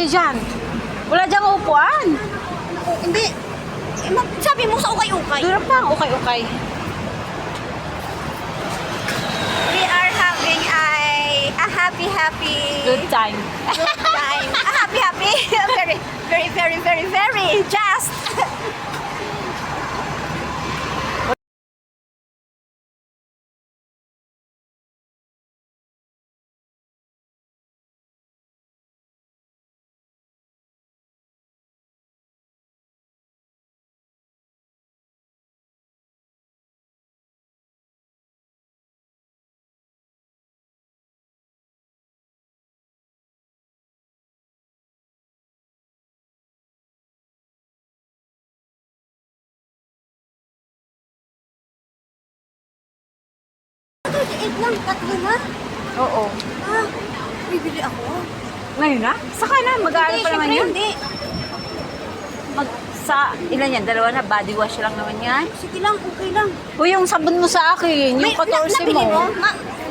kayo dyan. Wala dyang upuan. Oh, hindi. Sabi mo sa ukay-ukay. Doon pa, okay. We are having a happy Good time. good time. A happy very just. Egg lang, tatlo na. Oo. Ah, bibili ako. Ngayon na? Saka na, mag-aaral pa naman yun. Hindi. Sa ilan yan? Dalawa na, body wash lang naman yan. Sige lang, okay lang. O yung sabon mo sa akin, yung 14 nabili mo.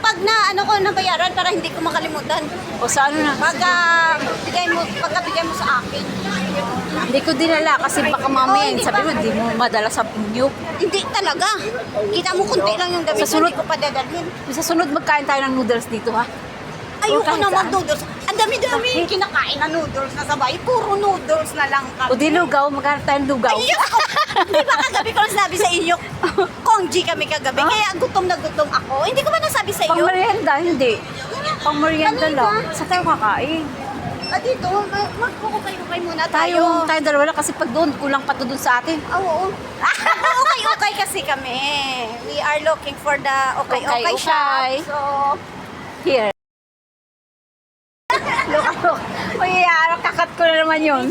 Pag na ano ko nabayaran para hindi ko makalimutan. O sa ano na? Pagka bigay mo sa akin. Hindi ko dinala kasi baka mamaya, hindi sabi pa. mo, hindi mo madala sa inyo. Hindi talaga. Kita mo kunti lang yung damit. Sa sunod- Hindi ko pa dadalhin. Sa sunod, magkain tayo ng noodles dito, ha? Ayoko kahit naman saan. noodles. Ang dami-dami kinakain na noodles na sabay. Puro noodles na lang kami. O di lugaw, maghanap tayo ng lugaw. Ay, Diyos ko! Di ba kagabi ko sinabi sa inyo, Kongji kami kagabi, kaya gutom na gutom ako. Hindi ko ba nasabi sa Pang iyo? merienda, hindi. Pang merienda Kanina. lang. Sa tayo kakain. Dito, magkukukay-ukay muna tayo. Tayo dalawa lang kasi pag doon, kulang pa to doon sa atin. Oo. Okay kasi kami. We are looking for the okay Okay. shop. So, Here. Look. Uy, kakat ko na naman yun.